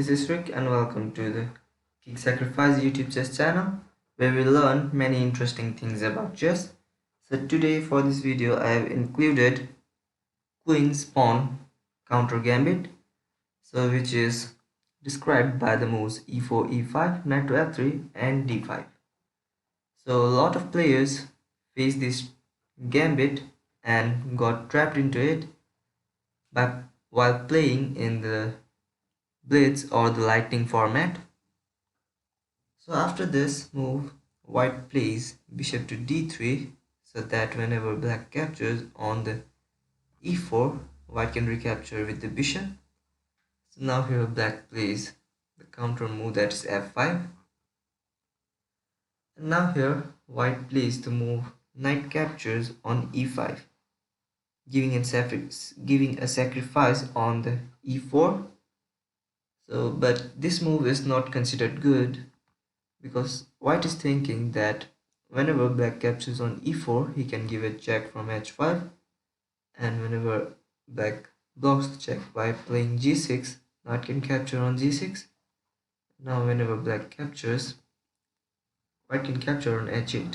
This is Rick and welcome to the King Sacrifice YouTube chess channel where we learn many interesting things about chess. So today for this video I have included Queen's Pawn counter gambit, so which is described by the moves e4, e5, knight to f3 and d5. So a lot of players face this gambit and got trapped into it while playing in the blitz or the lightning format. So after this move, white plays bishop to d3 so that whenever black captures on the e4, white can recapture with the bishop. So now here black plays the counter move, that is f5. And now here white plays the move knight captures on e5, giving a sacrifice on the e4. So but this move is not considered good, because white is thinking that whenever black captures on e4 he can give a check from h5, and whenever black blocks the check by playing g6, knight can capture on g6. Now whenever black captures, white can capture on h8.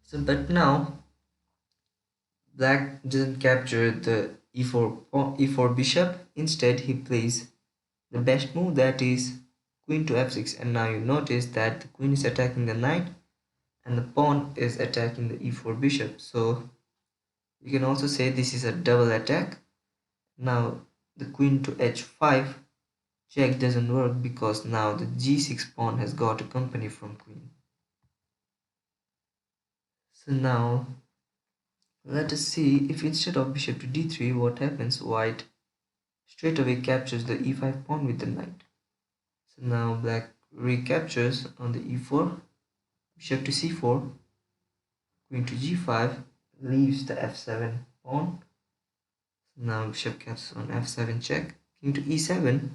So but now black doesn't capture the e4 bishop. Instead he plays the best move, that is queen to f6, and now you notice that the queen is attacking the knight and the pawn is attacking the e4 bishop. So you can also say this is a double attack. Now the queen to h5 check doesn't work because now the g6 pawn has got a company from queen. So now let us see if instead of bishop to d3 what happens. White straight away captures the e5 pawn with the knight. So now black recaptures on the e4, bishop to c4, queen to g5, leaves the f7 pawn. Now bishop captures on f7 check, king to e7.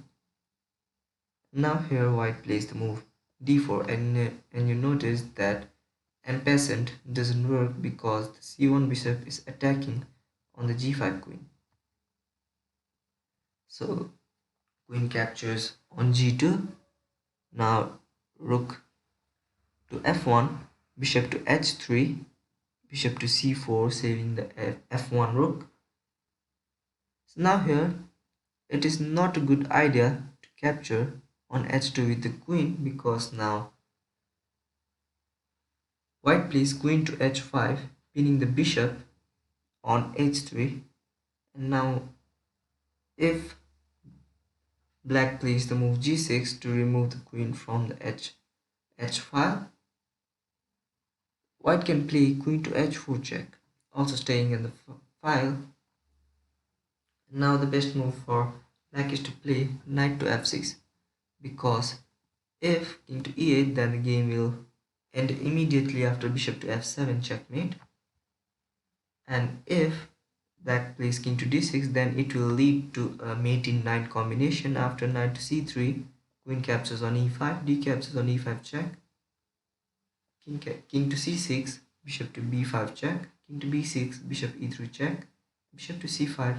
Now here white plays the move d4, and you notice that en passant doesn't work because the c1 bishop is attacking on the g5 queen. So queen captures on g2. Now rook to f1, bishop to h3, bishop to c4, saving the f1 rook. So now here it is not a good idea to capture on h2 with the queen, because now white plays queen to h5, pinning the bishop on h3. And now if black plays the move g6 to remove the queen from the h file, white can play queen to h4 check, also staying in the file. Now the best move for black is to play knight to f6, because if king to e8, then the game will end immediately after bishop to f7 checkmate. And if black plays king to d6, then it will lead to a mate in knight combination. After knight to c3, queen captures on e5, d captures on e5 check, king to c6, bishop to b5 check, king to b6, bishop e3 check, bishop to c5,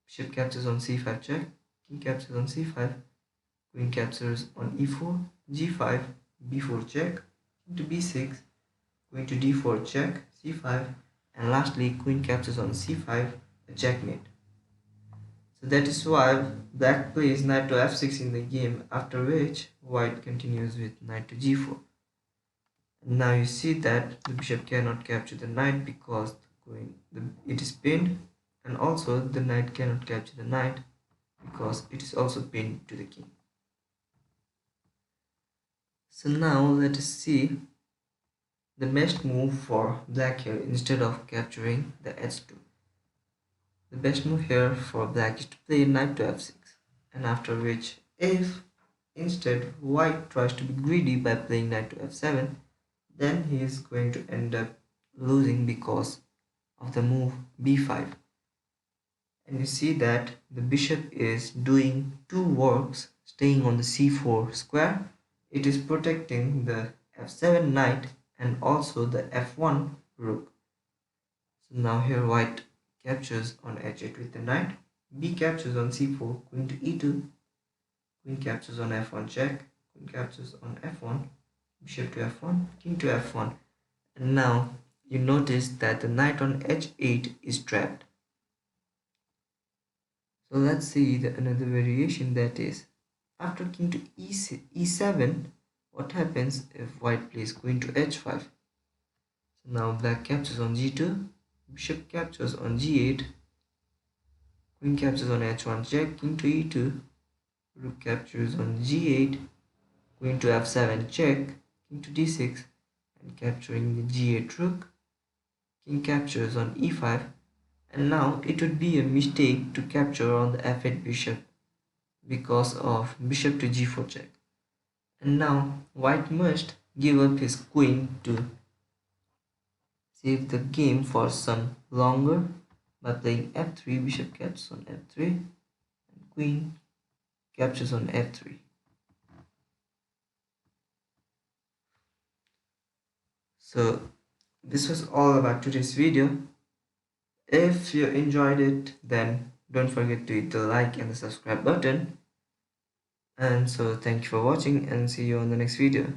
bishop captures on c5 check, king captures on c5, queen captures on e4, g5, b4 check, king to b6, queen to d4 check, c5, and lastly queen captures on c5, a checkmate. So that is why black plays knight to f6 in the game, after which white continues with knight to g4. And now you see that the bishop cannot capture the knight because it is pinned, and also the knight cannot capture the knight because it is also pinned to the king. So now let us see the best move for black here instead of capturing the h2. The best move here for black is to play knight to f6, and after which if instead white tries to be greedy by playing knight to f7, then he is going to end up losing because of the move b5. And you see that the bishop is doing two works, staying on the c4 square. It is protecting the f7 knight and also the f1 rook. So now here white captures on h8 with the knight, b captures on c4, queen to e2, queen captures on f1 check, queen captures on f1, bishop to f1, king to f1. And now you notice that the knight on h8 is trapped. So let's see another variation, that is after king to e7, what happens if white plays queen to h5? So now black captures on g2, bishop captures on g8, queen captures on h1 check, king to e2, rook captures on g8, queen to f7 check, king to d6, and capturing the g8 rook, king captures on e5. And now it would be a mistake to capture on the f8 bishop because of bishop to g4 check. And now white must give up his queen to save the game for some longer by playing f3, bishop captures on f3, and queen captures on f3. So this was all about today's video. If you enjoyed it, then don't forget to hit the like and the subscribe button. And so thank you for watching, and see you on the next video.